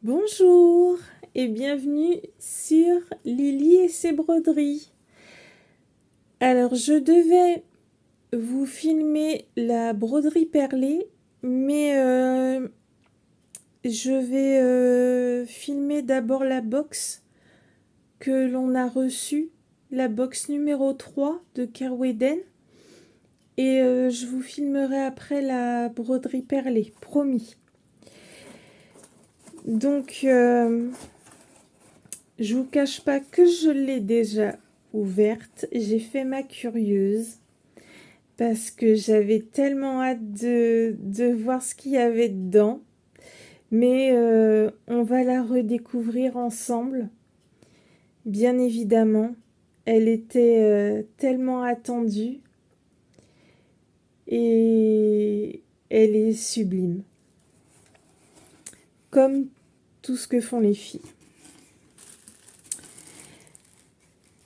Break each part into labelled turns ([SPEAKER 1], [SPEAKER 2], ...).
[SPEAKER 1] Bonjour et bienvenue sur Lily et ses broderies. Alors je devais vous filmer la broderie perlée, mais je vais filmer d'abord la box que l'on a reçue, la box numéro 3 de Kerweden, et je vous filmerai après la broderie perlée, promis. Donc je vous cache pas que je l'ai déjà ouverte. J'ai fait ma curieuse parce que j'avais tellement hâte de voir ce qu'il y avait dedans. Mais on va la redécouvrir ensemble. Bien évidemment, elle était tellement attendue et elle est sublime. Comme tout ce que font les filles.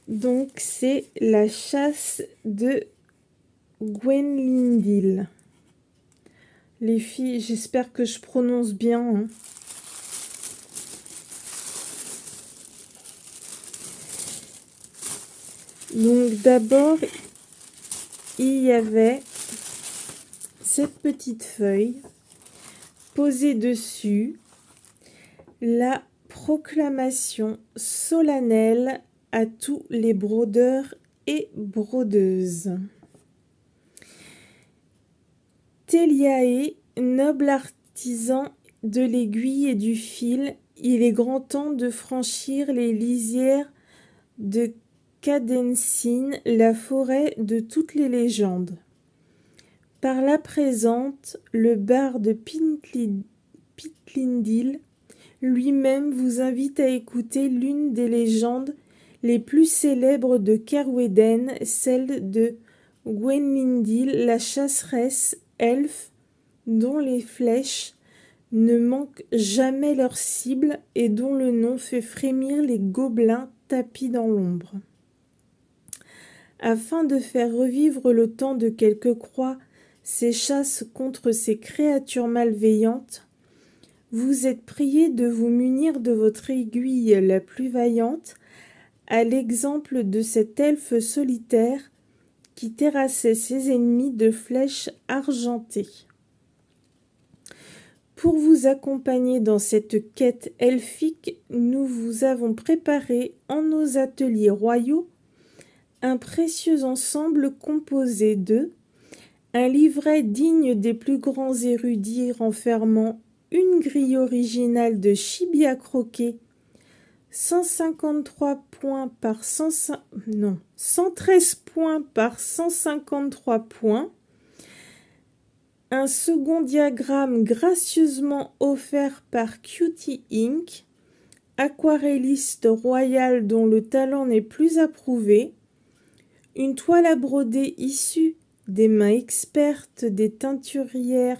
[SPEAKER 1] Donc c'est la chasse de Gwenlindil. Les filles, j'espère que je prononce bien. Hein. Donc d'abord, il y avait cette petite feuille. Posée dessus, la proclamation solennelle à tous les brodeurs et brodeuses. Teliae, noble artisan de l'aiguille et du fil, il est grand temps de franchir les lisières de Cadensine, la forêt de toutes les légendes. Par la présente, le barde Pitlindil lui-même vous invite à écouter l'une des légendes les plus célèbres de Kerweden, celle de Gwenlindil, la chasseresse elfe dont les flèches ne manquent jamais leur cible et dont le nom fait frémir les gobelins tapis dans l'ombre. Afin de faire revivre le temps de quelques croix ces chasses contre ces créatures malveillantes, vous êtes priés de vous munir de votre aiguille la plus vaillante, à l'exemple de cet elfe solitaire qui terrassait ses ennemis de flèches argentées. Pour vous accompagner dans cette quête elfique, nous vous avons préparé en nos ateliers royaux un précieux ensemble composé de un livret digne des plus grands érudits renfermant une grille originale de chibia croquet, 153 points par 113 points par 153 points, un second diagramme gracieusement offert par Cutie Inc., aquarelliste royale dont le talent n'est plus approuvé, une toile à broder issue des mains expertes des teinturiers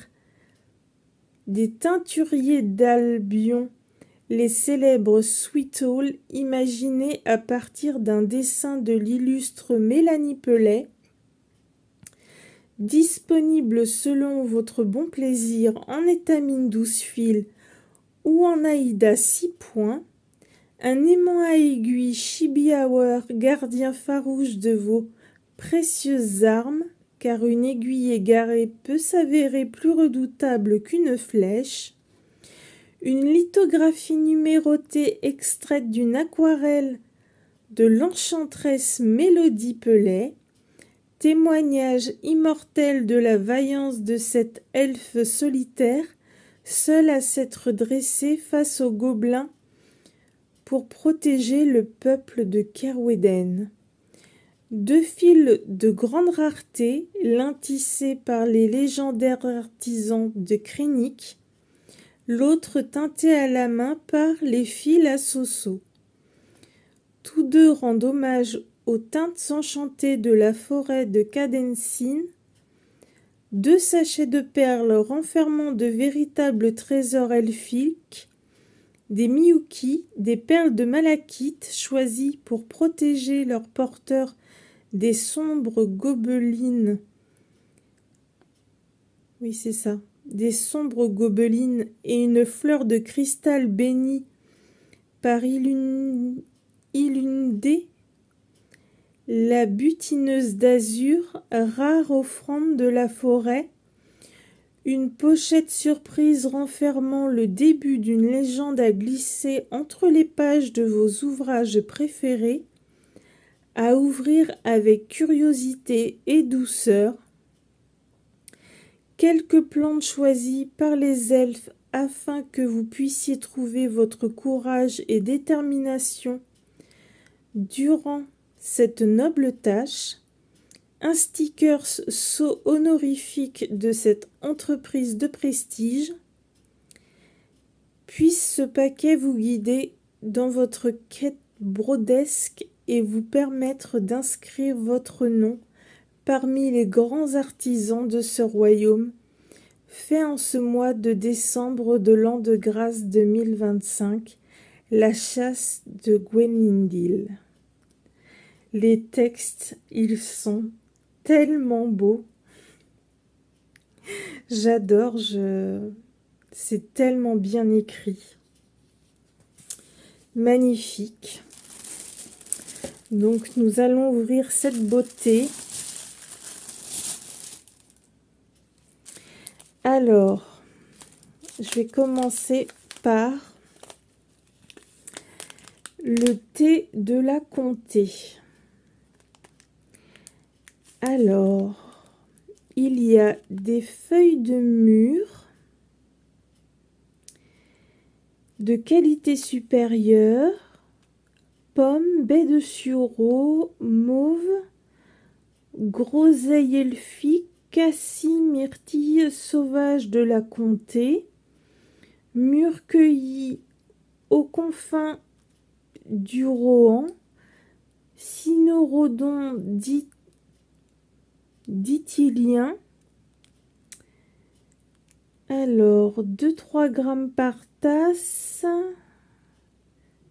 [SPEAKER 1] d'Albion, les célèbres Sweetall, imaginés à partir d'un dessin de l'illustre Mélanie Pellet, disponible selon votre bon plaisir en étamine 12 fils ou en Aïda 6 points, un aimant à aiguille Chibi-Hour, gardien farouche de vos précieuses armes, car une aiguille égarée peut s'avérer plus redoutable qu'une flèche, une lithographie numérotée extraite d'une aquarelle de l'enchanteresse Mélodie Pellet, témoignage immortel de la vaillance de cet elfe solitaire, seul à s'être dressé face aux gobelins pour protéger le peuple de Kerweden. 2 fils de grande rareté, l'un tissé par les légendaires artisans de Krennic, l'autre teinté à la main par les fils à Soso. Tous deux rendent hommage aux teintes enchantées de la forêt de Cadensine, 2 sachets de perles renfermant de véritables trésors elfiques, des miyuki, des perles de malachite choisies pour protéger leurs porteurs des sombres gobelines. Oui, c'est ça. des sombres gobelines et une fleur de cristal bénie par Ilundé, la butineuse d'azur, rare offrande de la forêt, une pochette surprise renfermant le début d'une légende à glisser entre les pages de vos ouvrages préférés, à ouvrir avec curiosité et douceur, quelques plantes choisies par les elfes afin que vous puissiez trouver votre courage et détermination durant cette noble tâche, un sticker sceau honorifique de cette entreprise de prestige. Puisse ce paquet vous guider dans votre quête brodesque et vous permettre d'inscrire votre nom parmi les grands artisans de ce royaume, fait en ce mois de décembre de l'an de grâce 2025, la chasse de Gwenindil. Les textes, ils sont tellement beaux. J'adore, c'est tellement bien écrit. Magnifique. Donc nous allons ouvrir cette beauté. Alors, je vais commencer par le thé de la comté. Alors, il y a des feuilles de mûre de qualité supérieure, pommes, baies de sureau, mauve, groseille elfique, cassis, myrtille sauvage de la comté, mûre cueillie aux confins du Rohan, cynorhodon d'Ithilien. Alors, 2-3 grammes par tasse.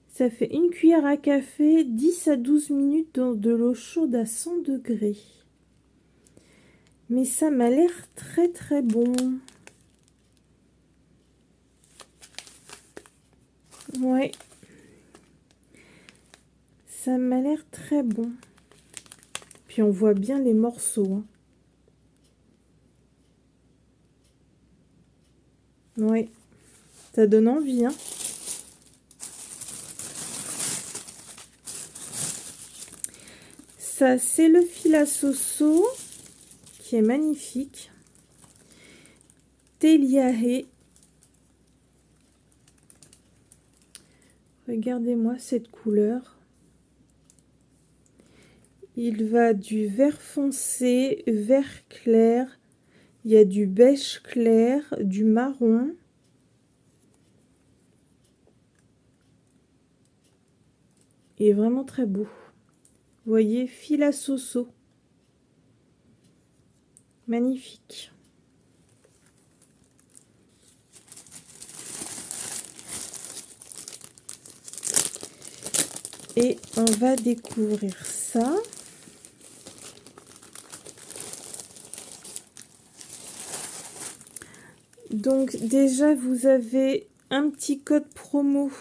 [SPEAKER 1] Ça fait une cuillère à café, 10 à 12 minutes dans de l'eau chaude à 100 degrés. Mais ça m'a l'air très très bon. Ouais. Ça m'a l'air très bon. Puis on voit bien les morceaux. Hein. Ouais. Ça donne envie, hein. Ça, c'est le Filasoso, qui est magnifique. Teliahe. Regardez-moi cette couleur. Il va du vert foncé, vert clair. Il y a du beige clair, du marron. Il est vraiment très beau. Vous voyez, Filasoso. Magnifique. Et on va découvrir ça. Donc déjà, vous avez un petit code promo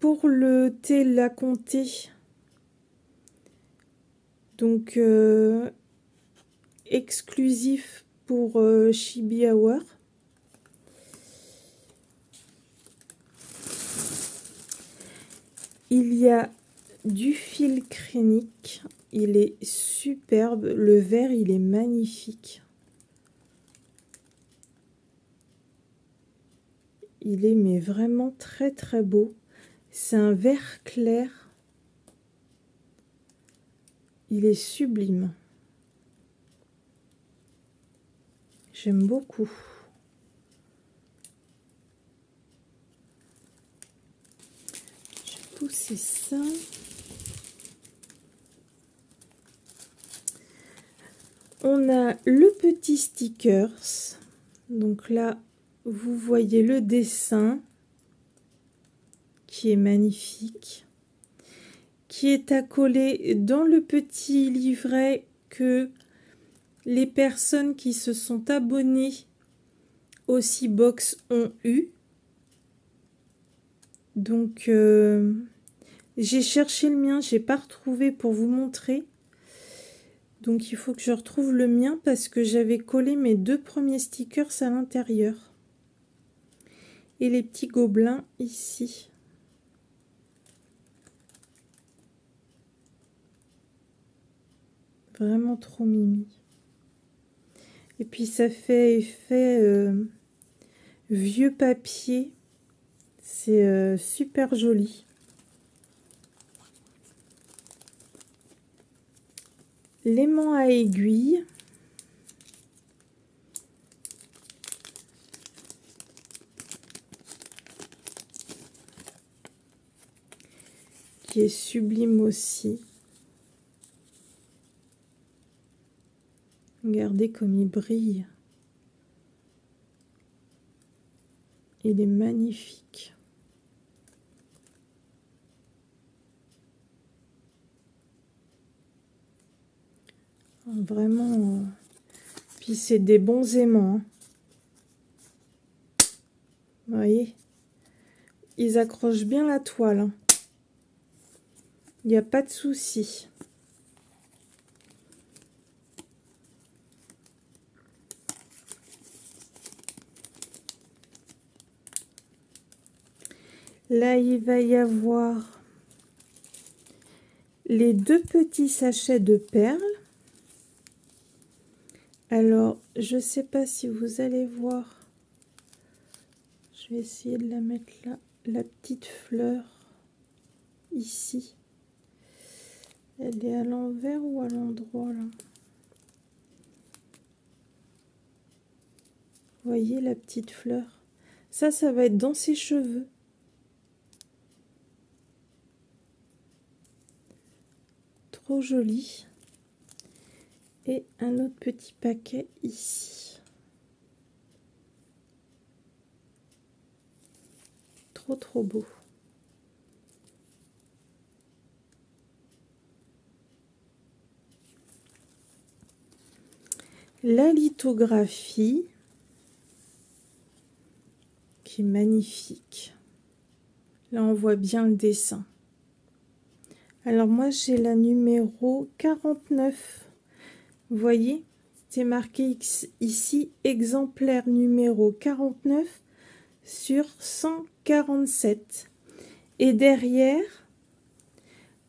[SPEAKER 1] pour le thé La Comté. Donc exclusif pour Chibi Hour. Il y a du fil crénique. Il est superbe. Le vert, il est magnifique. Il est mais vraiment très très beau. C'est un vert clair. Il est sublime. J'aime beaucoup. Je vais pousser ça. On a le petit stickers. Donc là, vous voyez le dessin qui est magnifique, qui est accolé dans le petit livret que les personnes qui se sont abonnées au C-Box ont eu. Donc, j'ai cherché le mien, j'ai pas retrouvé pour vous montrer. Donc, il faut que je retrouve le mien parce que j'avais collé mes 2 premiers stickers à l'intérieur. Et les petits gobelins ici. Vraiment trop mimi. Et puis ça fait effet vieux papier. C'est super joli. L'aimant à aiguille. Qui est sublime aussi. Regardez comme il brille. Il est magnifique. Vraiment. Puis c'est des bons aimants. Hein. Vous voyez? Ils accrochent bien la toile. Hein. Il n'y a pas de souci. Là, il va y avoir les 2 petits sachets de perles. Alors, je ne sais pas si vous allez voir. Je vais essayer de la mettre là. La petite fleur ici. Elle est à l'envers ou à l'endroit là? Vous voyez la petite fleur? Ça va être dans ses cheveux. Trop joli. Et un autre petit paquet ici. Trop beau. La lithographie qui est magnifique. Là on voit bien le dessin. Alors moi j'ai la numéro 49. Vous voyez, c'est marqué ici exemplaire numéro 49 sur 147. Et derrière,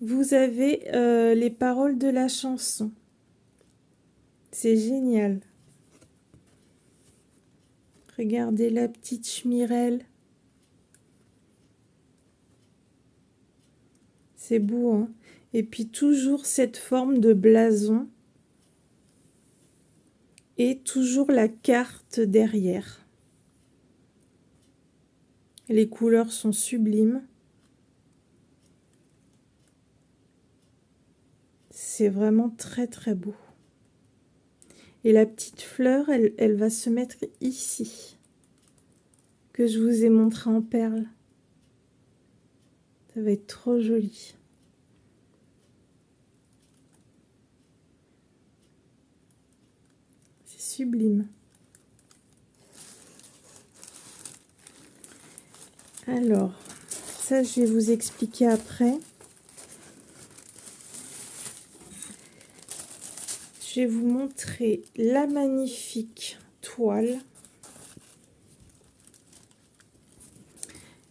[SPEAKER 1] vous avez les paroles de la chanson. C'est génial. Regardez la petite Schmirel. C'est beau, hein? Et puis toujours cette forme de blason. Et toujours la carte derrière. Les couleurs sont sublimes. C'est vraiment très beau. Et la petite fleur, elle va se mettre ici. Que je vous ai montré en perles. Ça va être trop joli. C'est sublime. Alors, ça je vais vous expliquer après. Je vais vous montrer la magnifique toile.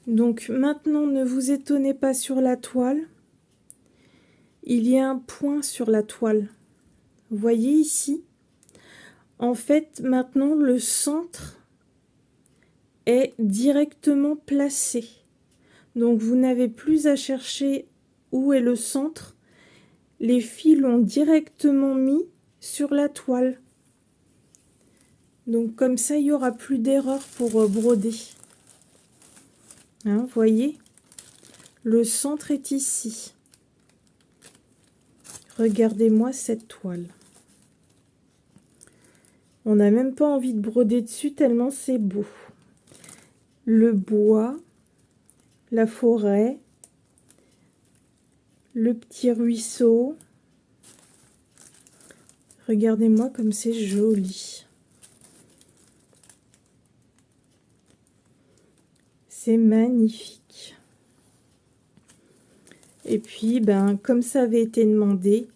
[SPEAKER 1] Donc maintenant, ne vous étonnez pas sur la toile. Il y a un point sur la toile. Vous voyez ici? En fait, maintenant, le centre est directement placé. Donc, vous n'avez plus à chercher où est le centre. Les fils l'ont directement mis sur la toile. Donc, comme ça, il n'y aura plus d'erreur pour broder. Hein, vous voyez? Le centre est ici. Regardez-moi cette toile. On n'a même pas envie de broder dessus tellement c'est beau. Le bois, la forêt, le petit ruisseau. Regardez-moi comme c'est joli. C'est magnifique. Et puis, ben, comme ça avait été demandé,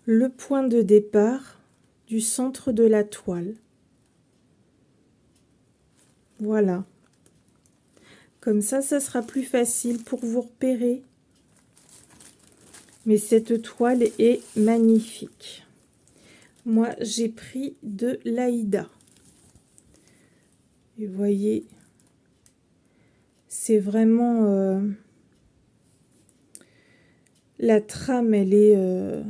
[SPEAKER 1] le point de départ du centre de la toile. Voilà. Comme ça sera plus facile pour vous repérer. Mais cette toile est magnifique. Moi, j'ai pris de l'Aïda. Et vous voyez, c'est vraiment... la trame, elle est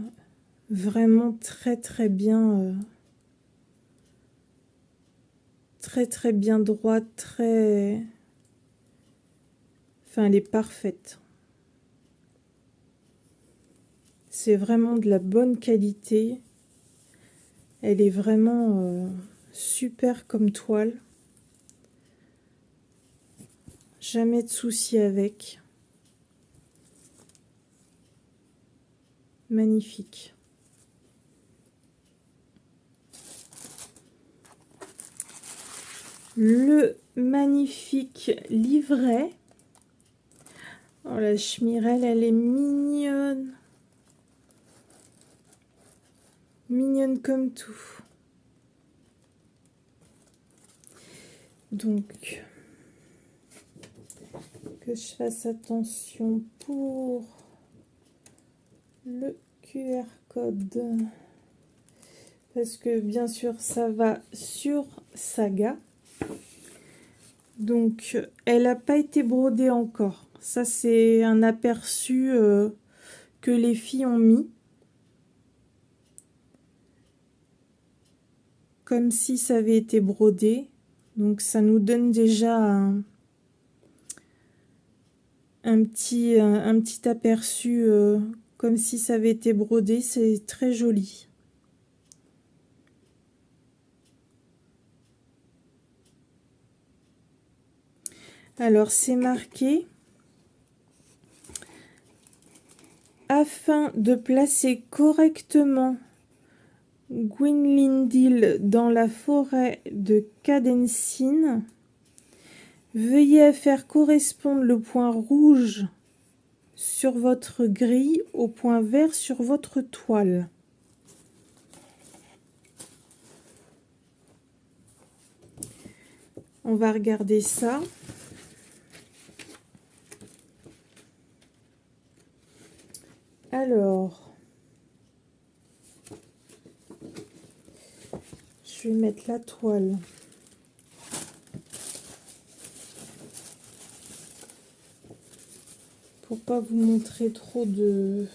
[SPEAKER 1] vraiment très bien... très bien droite, très... Enfin, elle est parfaite. C'est vraiment de la bonne qualité. Elle est vraiment super comme toile. Jamais de souci avec. Magnifique. Le magnifique livret. Oh, la Schmirel, elle est mignonne. Mignonne comme tout. Donc, que je fasse attention pour le QR code. Parce que bien sûr, ça va sur Saga. Donc, elle n'a pas été brodée encore. Ça, c'est un aperçu que les filles ont mis. Comme si ça avait été brodé. Donc, ça nous donne déjà un petit aperçu comme si ça avait été brodé. C'est très joli. Alors, c'est marqué: afin de placer correctement Gwynlindil dans la forêt de Cadensine, veuillez faire correspondre le point rouge sur votre grille au point vert sur votre toile. On va regarder ça. Alors, je vais mettre la toile. Pour pas vous montrer trop de...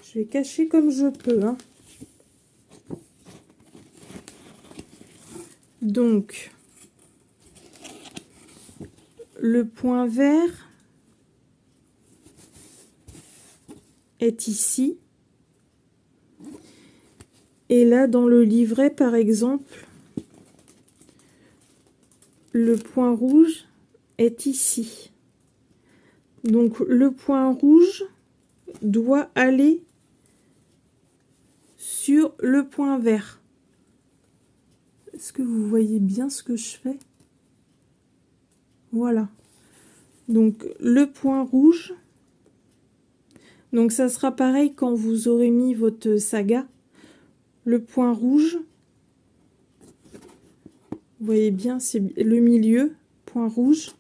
[SPEAKER 1] Je vais cacher comme je peux, hein. Donc, le point vert est ici. Et là, dans le livret, par exemple, le point rouge est ici. Donc, le point rouge doit aller sur le point vert. Est-ce que vous voyez bien ce que je fais? Voilà. Donc, le point rouge. Donc, ça sera pareil quand vous aurez mis votre saga. Le point rouge, vous voyez bien, c'est le milieu, point rouge,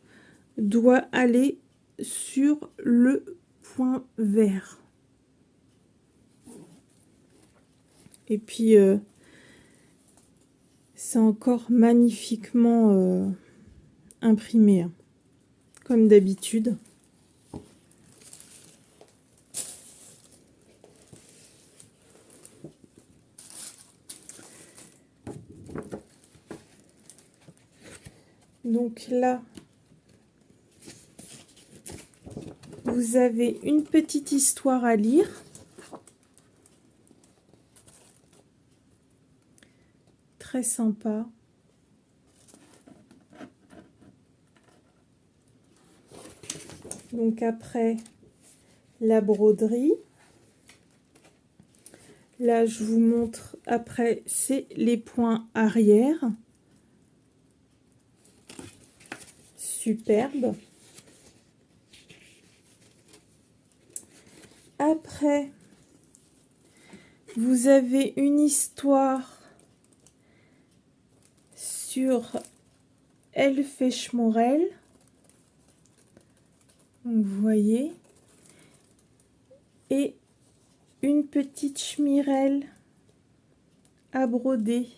[SPEAKER 1] doit aller sur le point vert. Et puis, c'est encore magnifiquement imprimé, hein, comme d'habitude. Donc là, vous avez une petite histoire à lire. Très sympa. Donc après la broderie, là je vous montre après, c'est les points arrière. Superbe. Après, vous avez une histoire sur Elfeschmorel. Vous voyez. Et une petite schmirelle à broder.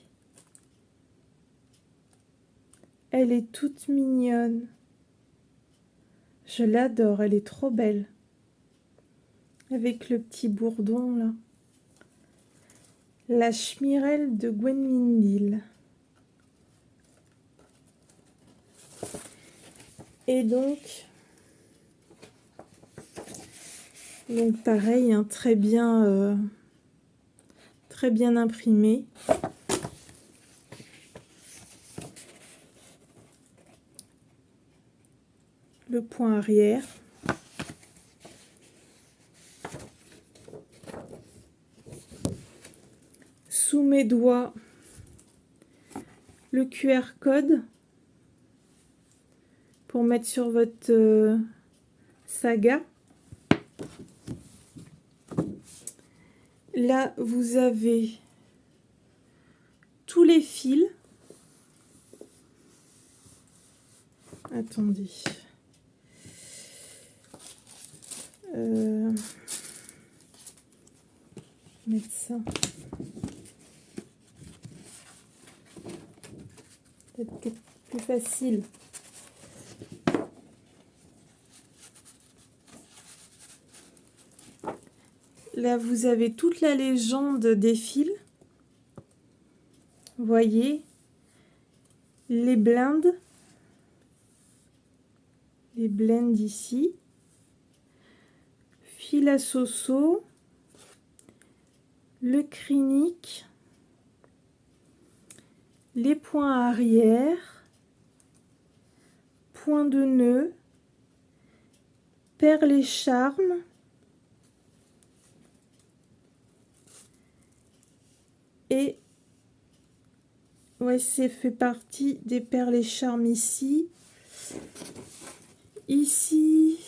[SPEAKER 1] Elle est toute mignonne. Je l'adore, elle est trop belle. Avec le petit bourdon là. La schmirelle de Gwenmindil. Et donc pareil, hein, très bien imprimé. Le point arrière. Sous mes doigts, le QR code pour mettre sur votre saga. Là, vous avez tous les fils. Attendez. Mettre ça. Peut-être plus facile. Là, vous avez toute la légende des fils. Voyez les blindes. Les blends ici. Fil à soso. Le crinique. Les points arrière. Point de nœud. Perles et charmes. Et ouais, c'est fait partie des perles et charmes ici. Ici,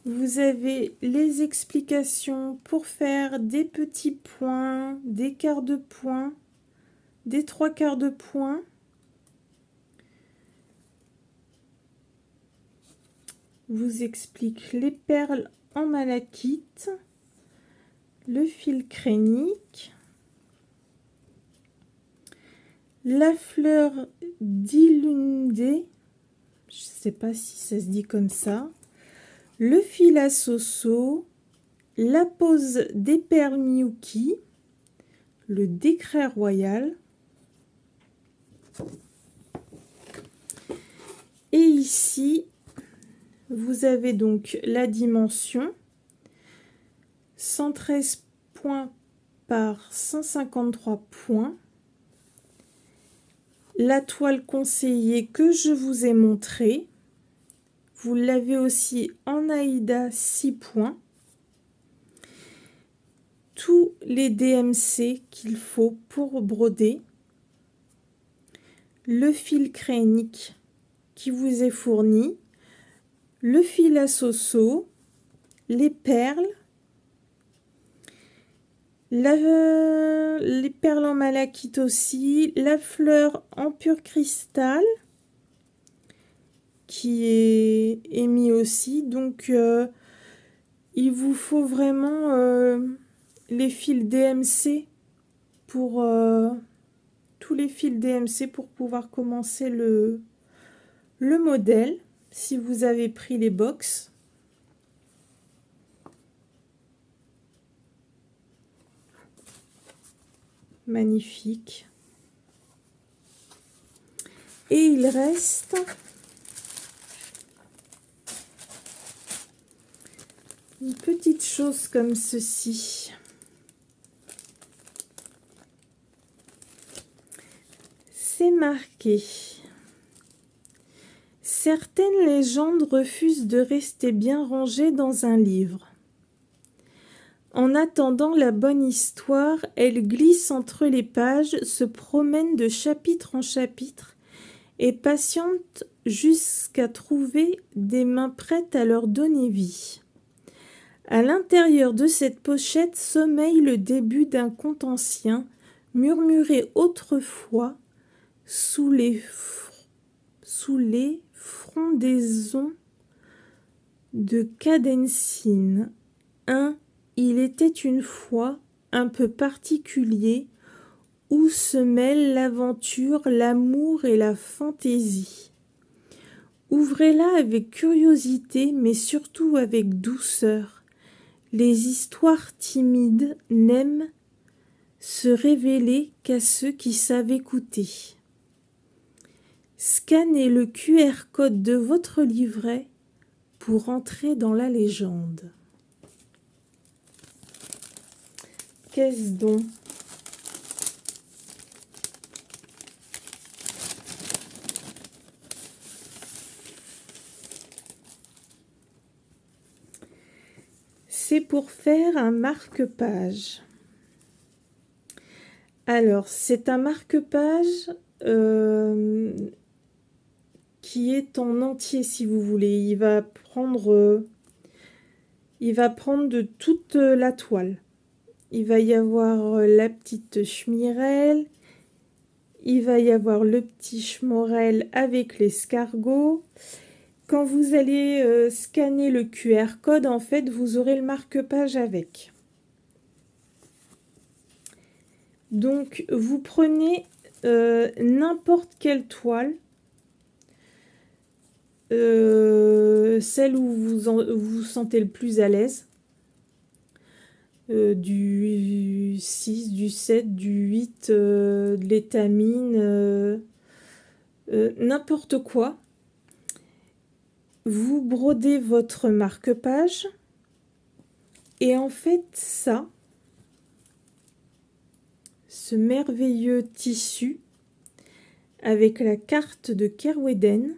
[SPEAKER 1] vous avez les explications pour faire des petits points, des quarts de point, des trois quarts de point. Vous explique les perles en malachite, le fil crénique, la fleur d'Ilundé, je ne sais pas si ça se dit comme ça, le fil à soso, la pose des perles Miyuki, le décret royal, et ici vous avez donc la dimension 113 points par 153 points, la toile conseillée que je vous ai montrée, vous l'avez aussi en Aïda 6 points, tous les DMC qu'il faut pour broder, le fil crénique qui vous est fourni, le fil à soso, les perles, les perles en malachite aussi, la fleur en pur cristal qui est émis aussi. Donc il vous faut vraiment les fils DMC pour tous les fils DMC pour pouvoir commencer le modèle si vous avez pris les box. Magnifique. Et il reste une petite chose comme ceci. C'est marqué Certaines légendes refusent de rester bien rangées dans un livre. En attendant la bonne histoire, elles glissent entre les pages, se promènent de chapitre en chapitre et patientent jusqu'à trouver des mains prêtes à leur donner vie. À l'intérieur de cette pochette sommeille le début d'un conte ancien, murmuré autrefois sous les frondaisons de Cadensine. Il était une fois un peu particulier où se mêlent l'aventure, l'amour et la fantaisie. Ouvrez-la avec curiosité, mais surtout avec douceur. Les histoires timides n'aiment se révéler qu'à ceux qui savent écouter. Scannez le QR code de votre livret pour entrer dans la légende. Qu'est-ce donc? C'est pour faire un marque-page. Alors, c'est un marque-page qui est en entier, si vous voulez. Il va prendre de toute la toile. Il va y avoir la petite schmirelle, il va y avoir le petit schmorel avec l'escargot. Quand vous allez scanner le QR code, en fait, vous aurez le marque-page avec. Donc, vous prenez n'importe quelle toile, celle où vous sentez le plus à l'aise. Du 6, du 7, du 8, de l'étamine, n'importe quoi. Vous brodez votre marque-page et en fait ça, ce merveilleux tissu avec la carte de Kerweden,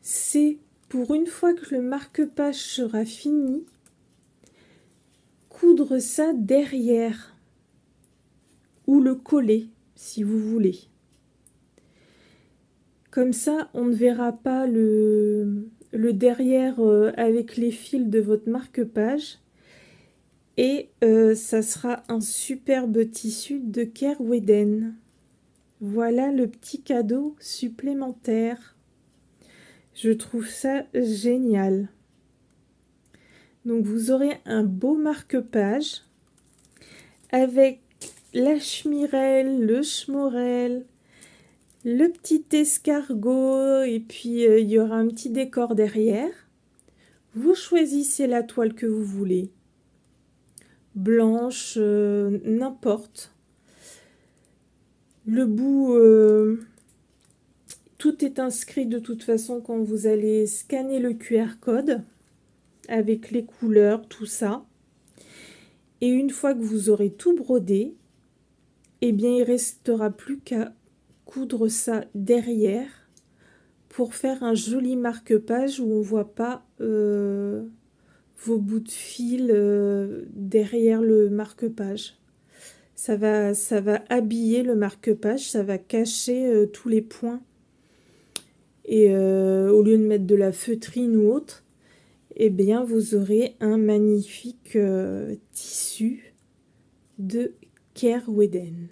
[SPEAKER 1] c'est pour une fois que le marque-page sera fini, coudre ça derrière ou le coller si vous voulez. Comme ça, on ne verra pas le derrière avec les fils de votre marque-page. Et ça sera un superbe tissu de Kerweden. Voilà le petit cadeau supplémentaire. Je trouve ça génial. Donc vous aurez un beau marque-page avec la schmirelle, le schmorel, le petit escargot et puis il y aura un petit décor derrière. Vous choisissez la toile que vous voulez, blanche, n'importe. Le bout, tout est inscrit de toute façon quand vous allez scanner le QR code avec les couleurs, tout ça. Et une fois que vous aurez tout brodé, eh bien il restera plus qu'à coudre ça derrière pour faire un joli marque-page où on voit pas vos bouts de fil derrière le marque-page. Ça va habiller le marque-page, ça va cacher tous les points. Et au lieu de mettre de la feutrine ou autre, eh bien vous aurez un magnifique tissu de Kerweden.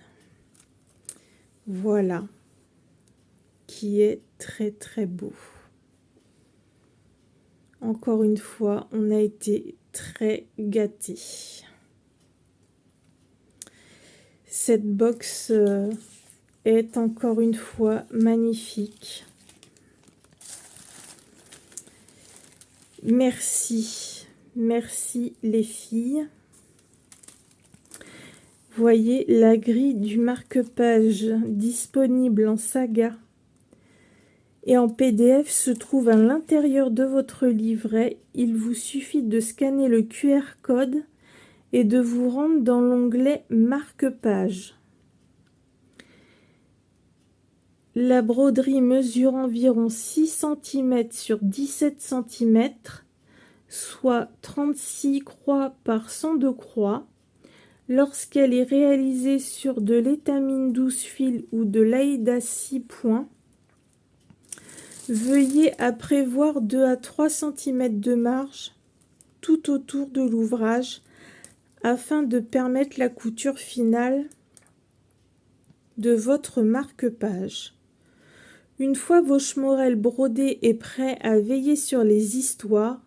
[SPEAKER 1] Voilà, qui est très très beau. Encore une fois, on a été très gâtés. Cette box est encore une fois magnifique. Merci, merci les filles. Voyez la grille du marque-page disponible en saga et en PDF se trouve à l'intérieur de votre livret. Il vous suffit de scanner le QR code et de vous rendre dans l'onglet marque-page. La broderie mesure environ 6 cm sur 17 cm, soit 36 croix par 102 croix. Lorsqu'elle est réalisée sur de l'étamine 12 fils ou de l'Aïda 6 points, veuillez à prévoir 2 à 3 cm de marge tout autour de l'ouvrage afin de permettre la couture finale de votre marque-page. Une fois vos schmorels brodés et prêts à veiller sur les histoires,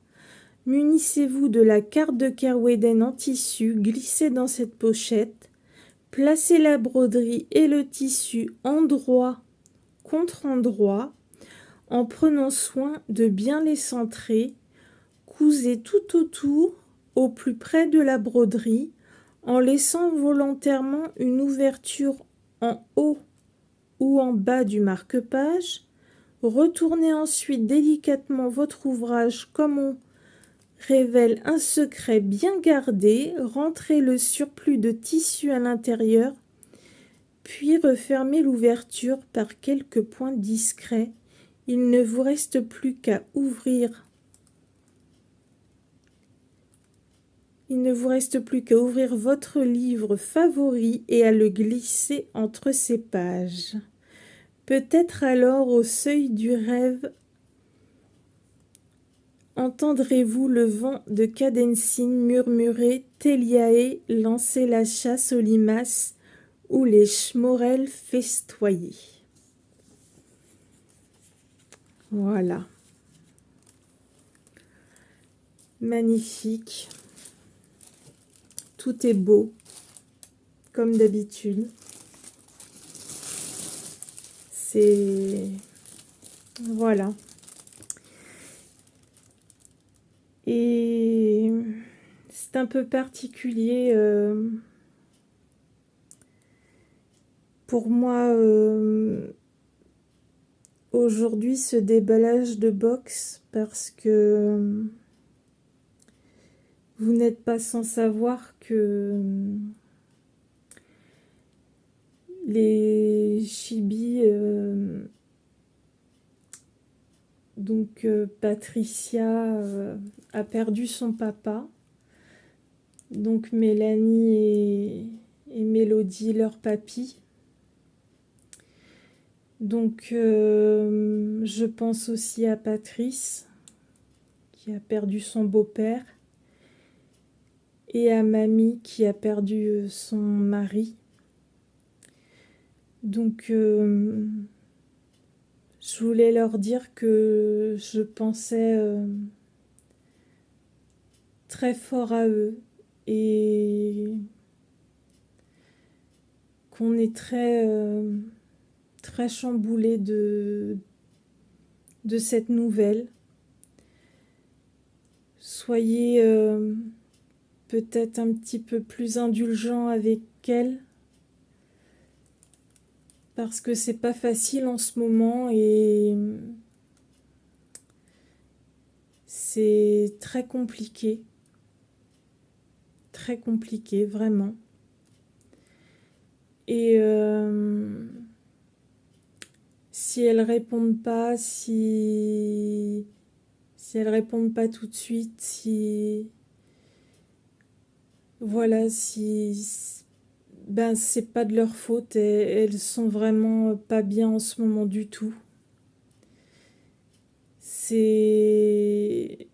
[SPEAKER 1] munissez-vous de la carte de Kerweden en tissu glissée dans cette pochette, placez la broderie et le tissu endroit contre endroit, en prenant soin de bien les centrer, cousez tout autour au plus près de la broderie, en laissant volontairement une ouverture en haut ou en bas du marque-page. Retournez ensuite délicatement votre ouvrage comme on révèle un secret bien gardé, rentrez le surplus de tissu à l'intérieur, puis refermez l'ouverture par quelques points discrets. Il ne vous reste plus qu'à ouvrir. Votre livre favori et à le glisser entre ses pages. Peut-être alors au seuil du rêve entendrez-vous le vent de Cadensine murmurer Teliae lancer la chasse aux limaces ou les schmorels festoyer. Voilà. Magnifique. Tout est beau, comme d'habitude. C'est... Voilà. Et c'est un peu particulier pour moi aujourd'hui ce déballage de box parce que vous n'êtes pas sans savoir que les chibis, donc Patricia a perdu son papa, donc Mélanie et Mélodie leur papy. Donc je pense aussi à Patrice qui a perdu son beau-père et à Mamie qui a perdu son mari. Donc je voulais leur dire que je pensais très fort à eux et qu'on est très chamboulé de cette nouvelle. Soyez peut-être un petit peu plus indulgents avec elle parce que c'est pas facile en ce moment et c'est très compliqué vraiment. Et si elles répondent pas, si elles répondent pas tout de suite, voilà, ben c'est pas de leur faute, elles sont vraiment pas bien en ce moment du tout. C'est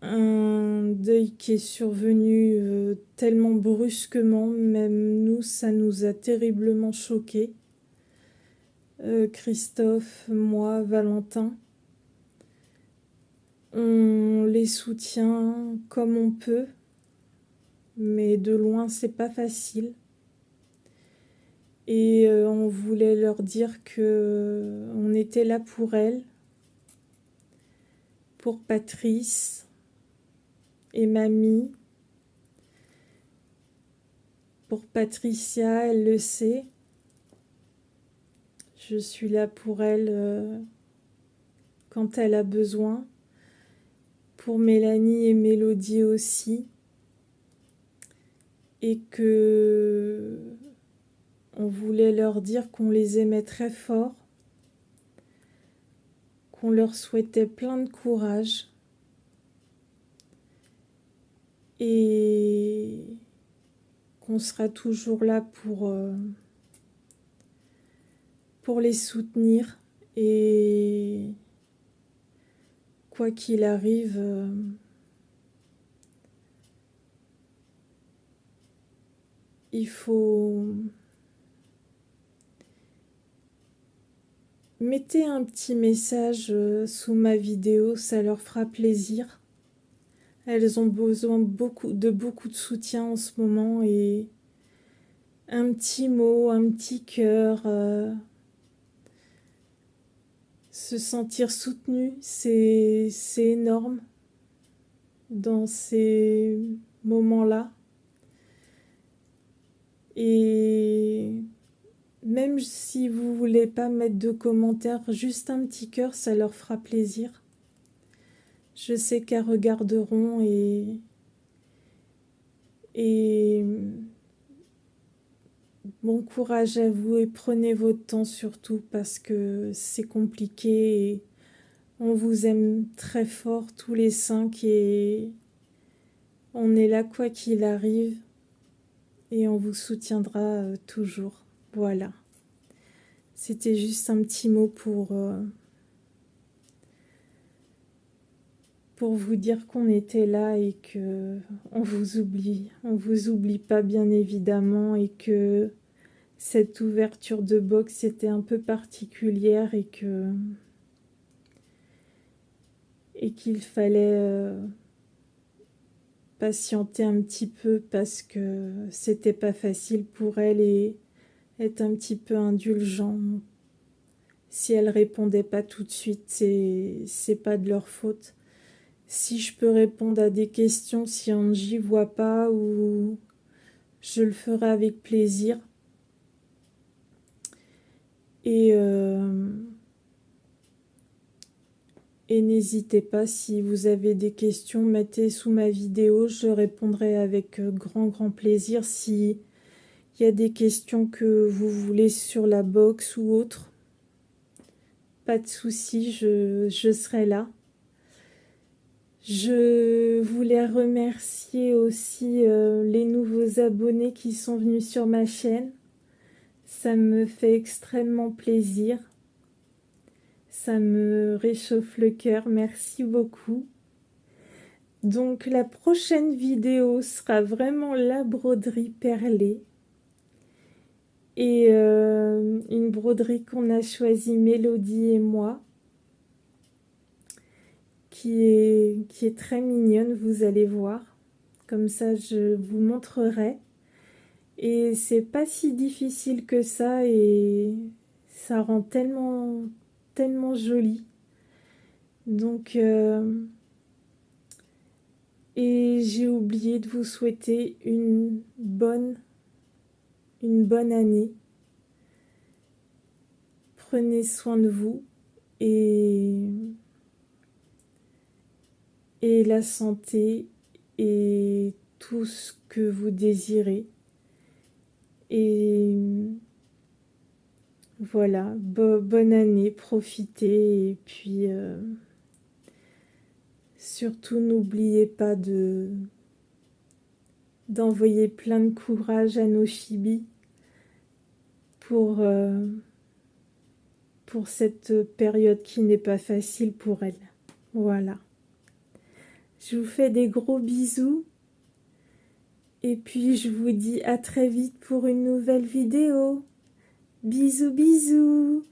[SPEAKER 1] un deuil qui est survenu tellement brusquement, même nous, ça nous a terriblement choqués. Christophe, moi, Valentin. On les soutient comme on peut, mais de loin, c'est pas facile. Et on voulait leur dire que on était là pour elles, pour Patrice et Mamie. Pour Patricia, elle le sait. Je suis là pour elle quand elle a besoin. Pour Mélanie et Mélodie aussi. Et que on voulait leur dire qu'on les aimait très fort qu'on leur souhaitait plein de courage et qu'on sera toujours là pour les soutenir. Et quoi qu'il arrive, il faut... Mettez un petit message sous ma vidéo, ça leur fera plaisir. Elles ont besoin de beaucoup de soutien en ce moment et un petit mot, un petit cœur, se sentir soutenu, c'est énorme dans ces moments-là. Et même si vous voulez pas mettre de commentaires, juste un petit cœur, ça leur fera plaisir. Je sais qu'elles regarderont et bon courage à vous et prenez votre temps surtout parce que c'est compliqué et on vous aime très fort tous les 5 et on est là quoi qu'il arrive et on vous soutiendra toujours. Voilà. C'était juste un petit mot pour vous dire qu'on était là et que on vous oublie pas bien évidemment et que cette ouverture de box était un peu particulière et qu'il fallait patienter un petit peu parce que c'était pas facile pour elle et être un petit peu indulgent. Si elle répondait pas tout de suite, c'est pas de leur faute. Si je peux répondre à des questions, si Angie voit pas, ou je le ferai avec plaisir. Et n'hésitez pas, si vous avez des questions, mettez sous ma vidéo, je répondrai avec grand plaisir. Si il y a des questions que vous voulez sur la box ou autre, pas de souci, je serai là. Je voulais remercier aussi les nouveaux abonnés qui sont venus sur ma chaîne. Ça me fait extrêmement plaisir. Ça me réchauffe le cœur. Merci beaucoup. Donc la prochaine vidéo sera vraiment la broderie perlée. Et une broderie qu'on a choisie Mélodie et moi. Qui est très mignonne, vous allez voir. Comme ça, je vous montrerai. Et c'est pas si difficile que ça et ça rend tellement joli. Donc, et j'ai oublié de vous souhaiter une bonne année. Prenez soin de vous et la santé et tout ce que vous désirez. Et voilà, bonne année, profitez et puis surtout n'oubliez pas d'envoyer plein de courage à nos chibis pour cette période qui n'est pas facile pour elles. Voilà. Je vous fais des gros bisous et puis je vous dis à très vite pour une nouvelle vidéo. Bisous bisous.